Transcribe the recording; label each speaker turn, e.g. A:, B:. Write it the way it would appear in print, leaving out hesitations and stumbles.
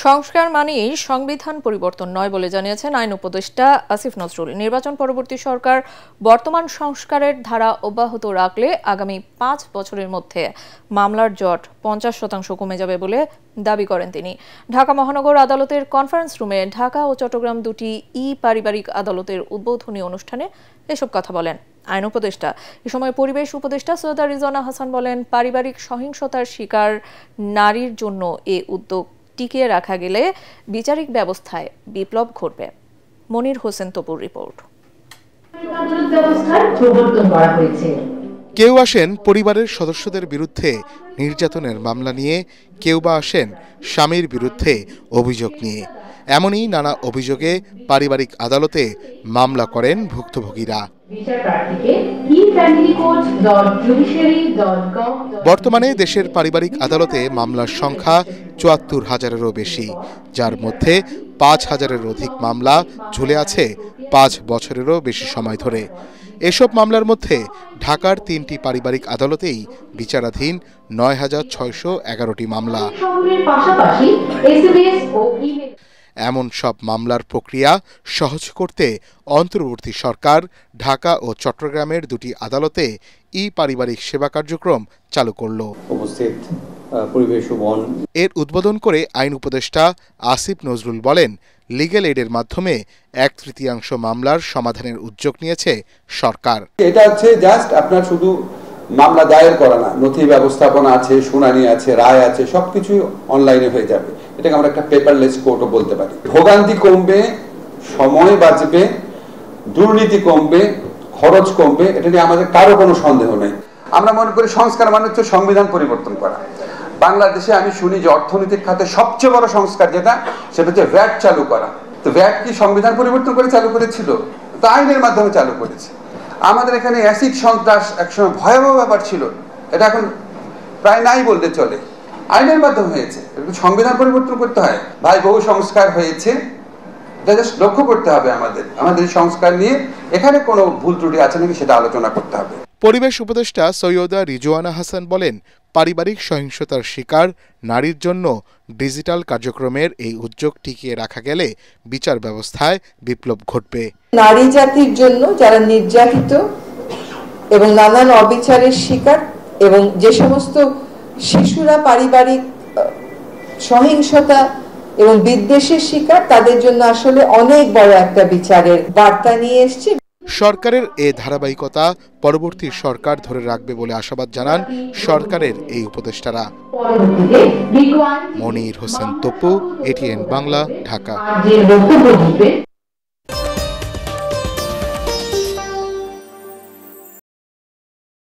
A: সংস্কার মানেই সংবিধান পরিবর্তন নয় বলে জানিয়েছেন আইন উপদেষ্টা আসিফ নজরুল। নির্বাচন পরবর্তী সরকার বর্তমান সংস্কারের ধারা অব্যাহত রাখলে আগামী 5 বছরের মধ্যে মামলার জট 50% কমে যাবে বলে দাবি করেন তিনি। ঢাকা মহানগর আদালতের কনফারেন্স রুমে ঢাকা ও চট্টগ্রাম দুটি পারিবারিক আদালতের উদ্বোধনী অনুষ্ঠানে এসব কথা বলেন আইন উপদেষ্টা। এ সময় পরিবেশ উপদেষ্টা সৈয়দা রিজওয়ানা হাসান বলেন, পারিবারিক সহিংসতার শিকার নারীর জন্য এ উদ্যোগ টিকিয়ে রাখা গেলে বিচারিক ব্যবস্থায় বিপ্লব ঘটবে। মনির হোসেন তপুর রিপোর্ট।
B: কেউ আসেন পরিবারের সদস্যদের বিরুদ্ধে নির্যাতনের মামলা নিয়ে, কেউ বা আসেন স্বামীর বিরুদ্ধে অভিযোগ নিয়ে। এমনই নানা অভিযোগে পারিবারিক আদালতে মামলা করেন ভুক্তভোগীরা। বর্তমানে দেশের পারিবারিক আদালতে মামলার সংখ্যা ৭৪,০০০-এরও বেশি, যার মধ্যে ৫,০০০-এর অধিক মামলা ঝুলে আছে ৫ বছরেরও বেশি সময় ধরে। এসব মামলার মধ্যে ঢাকার ৩টি পারিবারিক আদালতেই বিচারাধীন ৯,৬১১টি মামলা। এমন সব মামলার প্রক্রিয়া সহজ করতে অন্তর্বর্তী সরকার ঢাকা ও চট্টগ্রামের দুটি আদালতে পারিবারিক সেবা কার্যক্রম চালু করল। এর উদ্বোধন করে আইন উপদেষ্টা আসিফ নজরুল বলেন, লিগ্যাল এইডের মাধ্যমে 1/3 মামলার সমাধানের উদ্যোগ নিয়েছে সরকার।
C: এটা হচ্ছে জাস্ট আপনার শুধু মামলা দায়ের করা না, নথি ব্যবস্থাপনা আছে, শুনানি আছে, রায় আছে, সবকিছু অনলাইনে হয়ে যাবে। এটাকে আমরা একটা পেপারলেস কোর্টও বলতে পারি। ভোগান্তি কমবে, সময় বাঁচবে, দুর্নীতি কমবে, খরচ কমবে, এটা নিয়ে আমাদের কারো কোনো সন্দেহ নেই। আমরা মনে করি সংস্কার মানে হচ্ছে সংবিধান পরিবর্তন করা। বাংলাদেশে আমি শুনি যে অর্থনৈতিক খাতে সবচেয়ে বড় সংস্কার যেটা, সেটা হচ্ছে ভ্যাট চালু করা। তো ভ্যাট কি সংবিধান পরিবর্তন করে চালু করেছিল? তো আইনের মাধ্যমে চালু করেছে। আমাদের এখানে অ্যাসিড সন্ত্রাস একসময় ভয়াবহ ব্যাপার ছিল, এটা এখন প্রায় নাই বলতে চলে, আইনের মাধ্যমে হয়েছে। সংবিধান পরিবর্তন করতে হয় ভাই, বহু সংস্কার হয়েছে, এটা জাস্ট লক্ষ্য করতে হবে আমাদের সংস্কার নিয়ে এখানে কোনো ভুল ত্রুটি আছে নাকি সেটা আলোচনা করতে হবে।
B: পরিবেশ উপদেষ্টা সৈয়দা রিজওয়ানা হাসান বলেন, পারিবারিক সহিংসতার শিকার নারীর জন্য ডিজিটাল কার্যক্রমের এই উদ্যোগ টিকিয়ে রাখা গেলে বিচার ব্যবস্থায় বিপ্লব ঘটবে।
D: নারী জাতির জন্য যারা নির্যাতিত এবং নানান অবিচারের শিকার, এবং যে সমস্ত শিশুরা পারিবারিক সহিংসতা এবং বিদ্বেষের শিকার, তাদের জন্য আসলে অনেক বড় একটা বিচারের বার্তা নিয়ে এসেছে।
B: সরকারের এ ধারাবাহিকতা পরবর্তী সরকার ধরে রাখবে বলে আশাবাদ জানান সরকারের এই উপদেষ্টারা। মনির হোসেন তপু, এটিএন বাংলা, ঢাকা।